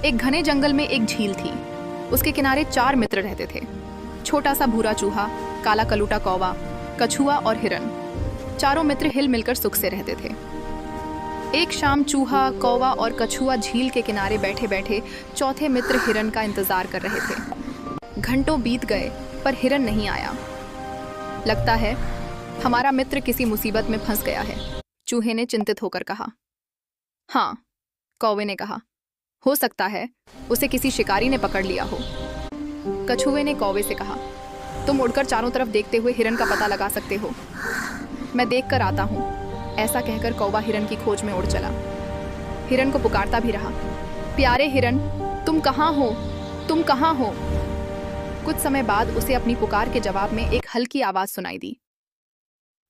एक घने जंगल में एक झील थी। उसके किनारे 4 मित्र रहते थे। छोटा सा भूरा चूहा, काला कलूटा कौवा, कछुआ और हिरन। चारों मित्र हिल मिलकर सुख से रहते थे। एक शाम चूहा, कौवा और कछुआ झील के किनारे बैठे बैठे चौथे मित्र हिरन का इंतजार कर रहे थे। घंटों बीत गए पर हिरन नहीं आया। लगता है हमारा मित्र किसी मुसीबत में फंस गया है, चूहे ने चिंतित होकर कहा। हाँ, कौवे ने कहा, हो सकता है उसे किसी शिकारी ने पकड़ लिया हो। कछुए ने कौवे से कहा, तुम उड़कर चारों तरफ देखते हुए हिरन का पता लगा सकते हो। मैं देख कर आता हूँ। ऐसा कहकर कौवा हिरन की खोज में उड़ चला। हिरन को पुकारता भी रहा, प्यारे हिरन, तुम कहाँ हो, तुम कहाँ हो। कुछ समय बाद उसे अपनी पुकार के जवाब में एक हल्की आवाज सुनाई दी।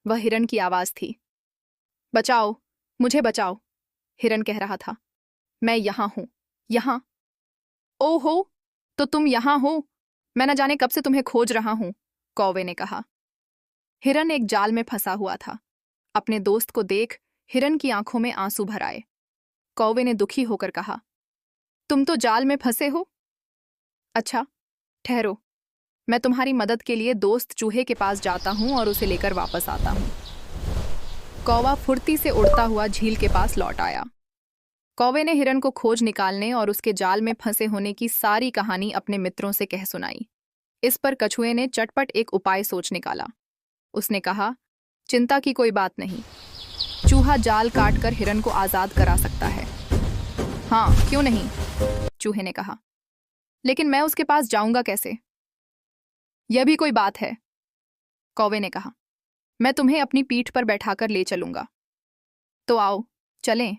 वह हिरन की आवाज थी। बचाओ, मुझे बचाओ, हिरन कह रहा था। मैं यहाँ हूँ, यहाँ। ओहो, तो तुम यहाँ हो। मैं न जाने कब से तुम्हें खोज रहा हूँ, कौवे ने कहा। हिरन एक जाल में फंसा हुआ था। अपने दोस्त को देख हिरन की आंखों में आंसू भर आए। कौवे ने दुखी होकर कहा, तुम तो जाल में फंसे हो। अच्छा, ठहरो, मैं तुम्हारी मदद के लिए दोस्त चूहे के पास जाता हूँ और उसे लेकर वापस आता हूँ। कौवा फुर्ती से उड़ता हुआ झील के पास लौट आया। कौवे ने हिरन को खोज निकालने और उसके जाल में फंसे होने की सारी कहानी अपने मित्रों से कह सुनाई। इस पर कछुए ने चटपट एक उपाय सोच निकाला। उसने कहा, चिंता की कोई बात नहीं, चूहा जाल काट कर हिरन को आजाद करा सकता है। हाँ, क्यों नहीं, चूहे ने कहा, लेकिन मैं उसके पास जाऊंगा कैसे। यह भी कोई बात है, कौवे ने कहा, मैं तुम्हें अपनी पीठ पर बैठाकर ले चलूंगा। तो आओ चलें,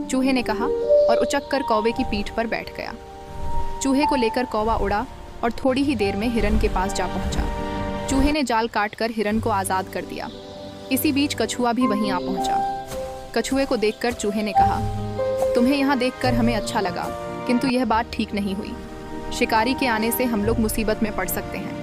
चूहे ने कहा और उचक कर कौवे की पीठ पर बैठ गया। चूहे को लेकर कौवा उड़ा और थोड़ी ही देर में हिरन के पास जा पहुंचा। चूहे ने जाल काटकर हिरन को आजाद कर दिया। इसी बीच कछुआ भी वहीं आ पहुंचा। कछुए को देखकर चूहे ने कहा, तुम्हें यहाँ देखकर हमें अच्छा लगा, किंतु यह बात ठीक नहीं हुई। शिकारी के आने से हम लोग मुसीबत में पड़ सकते हैं।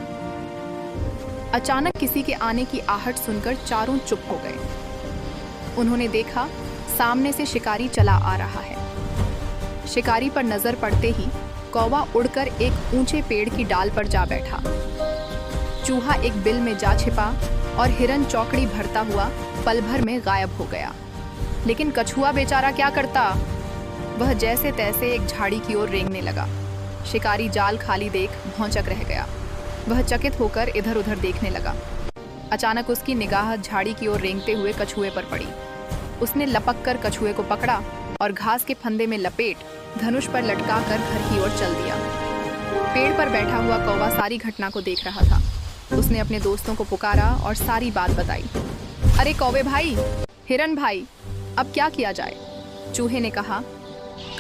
अचानक किसी के आने की आहट सुनकर चारों चुप हो गए। उन्होंने देखा, सामने से शिकारी चला आ रहा है। शिकारी पर नजर पड़ते ही कौवा उड़कर एक ऊंचे पेड़ की डाल पर जा बैठा। चूहा एक बिल में जा छिपा और हिरन चौकड़ी भरता हुआ पल भर में गायब हो गया। लेकिन कछुआ बेचारा क्या करता? वह जैसे तैसे एक झाड़ी की ओर रेंगने लगा। शिकारी जाल खाली देख भौंचक रह गया। वह चकित होकर इधर उधर देखने लगा। अचानक उसकी निगाह झाड़ी की ओर रेंगते हुए कछुए पर पड़ी। उसने लपक कर कछुए को पकड़ा और घास के फंदे में लपेट धनुष पर लटका कर घर की ओर चल दिया। पेड़ पर बैठा हुआ कौवा सारी घटना को देख रहा था। उसने अपने दोस्तों को पुकारा और सारी बात बताई। अरे कौवे भाई, हिरन भाई, अब क्या किया जाए? चूहे ने कहा,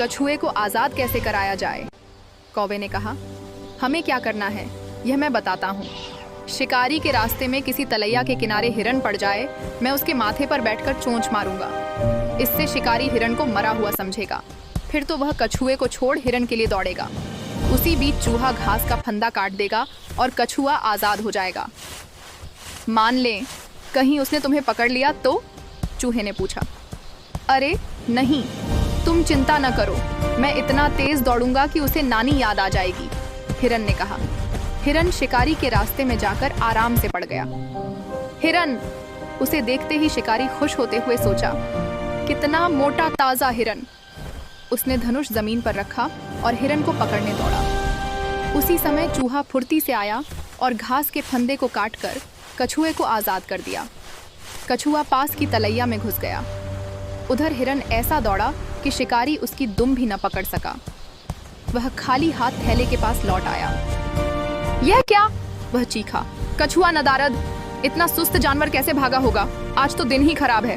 कछुए को आज़ाद कैसे कराया जाए? कौवे ने कहा, हमें क्या करना है यह मैं बताता हूँ। शिकारी के रास्ते में किसी तलैया के किनारे हिरन पड़ जाए, मैं उसके माथे पर बैठकर चोंच मारूंगा। इससे शिकारी हिरन को मरा हुआ समझेगा। फिर तो वह कछुए को छोड़ हिरन के लिए दौड़ेगा। उसी बीच चूहा घास का फंदा काट देगा और कछुआ आज़ाद हो जाएगा। मान लें कहीं उसने तुम्हें पकड़ लिया तो? चूहे ने पूछा। अरे नहीं, तुम चिंता न करो, मैं इतना तेज दौड़ूंगा कि उसे नानी याद आ जाएगी, हिरन ने कहा। हिरन शिकारी के रास्ते में जाकर आराम से पड़ गया। हिरन! उसे देखते ही शिकारी खुश होते हुए सोचा, कितना मोटा ताजा हिरन। उसने धनुष जमीन पर रखा और हिरन को पकड़ने दौड़ा। उसी समय चूहा फुर्ती से आया और घास के फंदे को काटकर कछुए को आज़ाद कर दिया। कछुआ पास की तलैया में घुस गया। उधर हिरन ऐसा दौड़ा कि शिकारी उसकी दुम भी न पकड़ सका। वह खाली हाथ थैले के पास लौट आया। यह क्या? वह चीखा। कछुआ नदारद, इतना सुस्त जानवर कैसे भागा होगा? आज तो दिन ही खराब है।